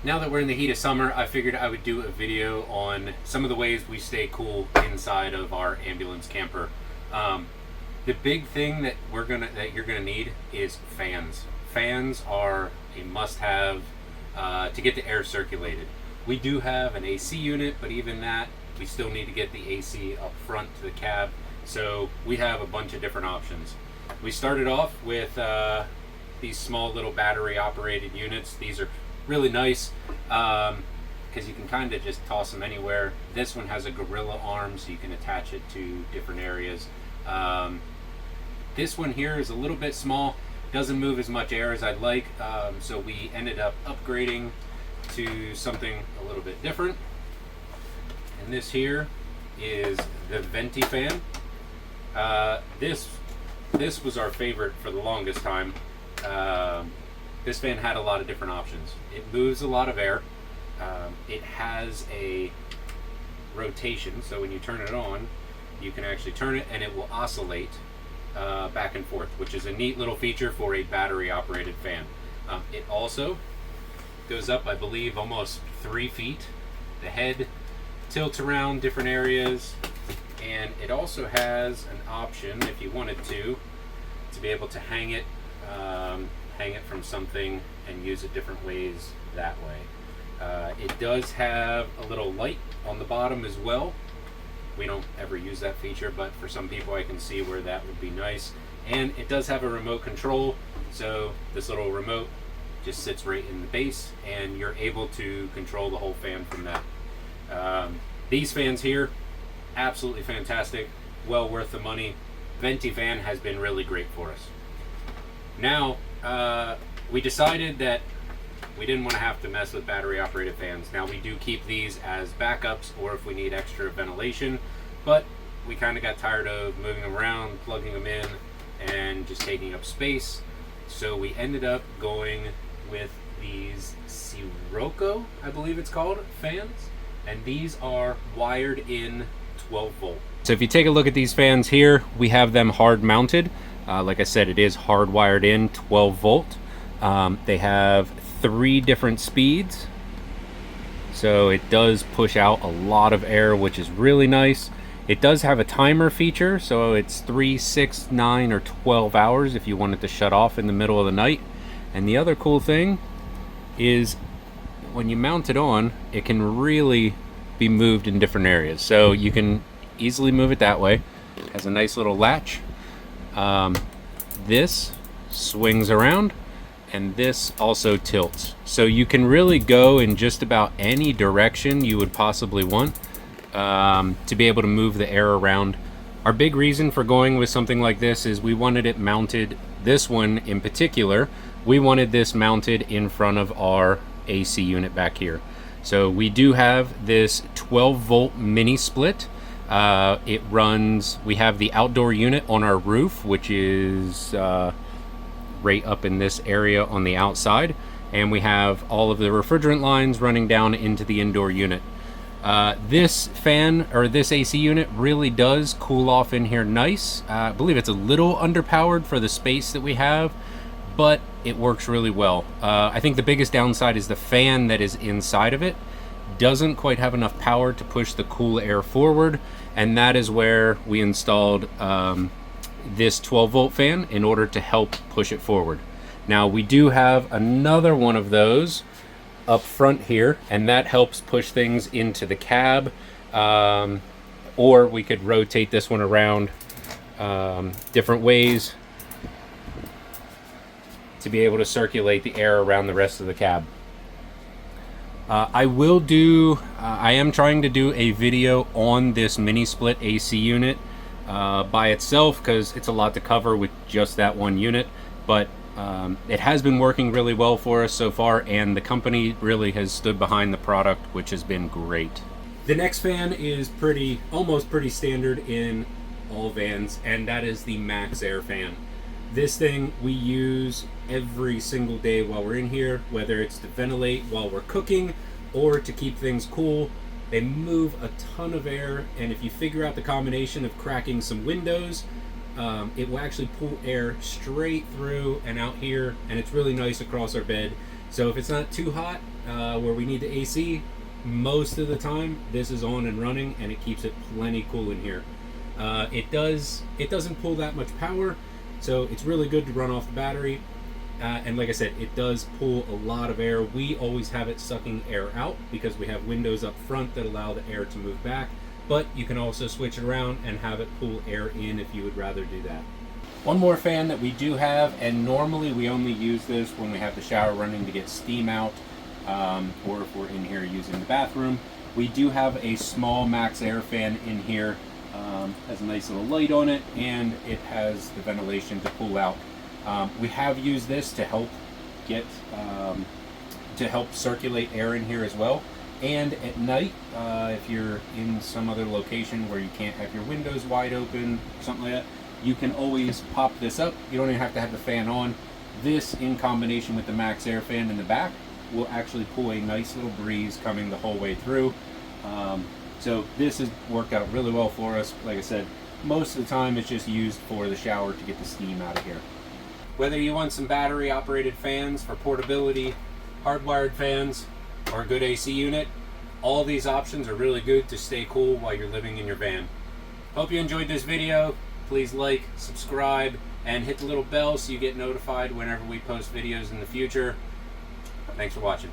now that we're in the heat of summer, I figured I would do a video on some of the ways we stay cool inside of our ambulance camper. The big thing that you're gonna need is fans. Fans are a must-have to get the air circulated. We do have an AC unit, but even that, we still need to get the AC up front to the cab. So we have a bunch of different options. We started off with these small little battery operated units. These are really nice because you can kind of just toss them anywhere. This one has a gorilla arm, so you can attach it to different areas. This one here is a little bit small, doesn't move as much air as I'd like, so we ended up upgrading to something a little bit different. And this here is the venti fan. This was our favorite for the longest time. This fan had a lot of different options. It moves a lot of air. It has a rotation, so when you turn it on, you can actually turn it and it will oscillate back and forth, which is a neat little feature for a battery operated fan. It also goes up, I believe, almost 3 feet. The head tilts around different areas, and it also has an option, if you wanted to be able to hang it from something and use it different ways that way. It does have a little light on the bottom as well. We don't ever use that feature, but for some people I can see where that would be nice. And it does have a remote control, so this little remote just sits right in the base and you're able to control the whole fan from that. These fans here, absolutely fantastic, well worth the money. Venti fan has been really great for us. Now, we decided that we didn't want to have to mess with battery operated fans. Now we do keep these as backups or if we need extra ventilation, but we kind of got tired of moving them around, plugging them in, and just taking up space. So we ended up going with these Sirocco, I believe it's called, fans. And these are wired in 12 volt. So if you take a look at these fans here, we have them hard mounted. Like I said, it is hardwired in 12 volt. They have 3 different speeds, so it does push out a lot of air, which is really nice. It does have a timer feature, so it's 3, 6, 9, or 12 hours if you want it to shut off in the middle of the night. And the other cool thing is when you mount it on, it can really be moved in different areas, so you can easily move it that way. It has a nice little latch. This swings around, and this also tilts, so you can really go in just about any direction you would possibly want to be able to move the air around. Our big reason for going with something like this is we wanted it mounted, this one in particular, we wanted this mounted in front of our AC unit back here. So we do have this 12 volt mini split. It runs, we have the outdoor unit on our roof, which is right up in this area on the outside, and we have all of the refrigerant lines running down into the indoor unit. This fan, or this AC unit, really does cool off in here nice. I believe it's a little underpowered for the space that we have, but it works really well. I think the biggest downside is the fan that is inside of it doesn't quite have enough power to push the cool air forward, and that is where we installed this 12 volt fan in order to help push it forward. Now we do have another one of those up front here, and that helps push things into the cab, or we could rotate this one around different ways to be able to circulate the air around the rest of the cab. I am trying to do a video on this mini split AC unit by itself, because it's a lot to cover with just that one unit, but it has been working really well for us so far, and the company really has stood behind the product, which has been great. The next fan is almost pretty standard in all vans, and that is the Max Air fan. This thing we use every single day while we're in here, whether it's to ventilate while we're cooking or to keep things cool. They move a ton of air, and if you figure out the combination of cracking some windows, it will actually pull air straight through and out here, and it's really nice across our bed. So if it's not too hot where we need the AC, most of the time this is on and running, and it keeps it plenty cool in here. It doesn't pull that much power, so it's really good to run off the battery. And like I said, it does pull a lot of air. We always have it sucking air out because we have windows up front that allow the air to move back, but you can also switch it around and have it pull air in if you would rather do that. One more fan that we do have, and normally we only use this when we have the shower running to get steam out, or if we're in here using the bathroom. We do have a small max air fan in here. Has a nice little light on it, and it has the ventilation to pull out. We have used this to help circulate air in here as well. And at night, if you're in some other location where you can't have your windows wide open, something like that, you can always pop this up. You don't even have to have the fan on. This, in combination with the max air fan in the back, will actually pull a nice little breeze coming the whole way through. So this has worked out really well for us. Like I said, most of the time it's just used for the shower to get the steam out of here. Whether you want some battery operated fans for portability, hardwired fans, or a good AC unit, all these options are really good to stay cool while you're living in your van. Hope you enjoyed this video. Please like, subscribe, and hit the little bell so you get notified whenever we post videos in the future. Thanks for watching.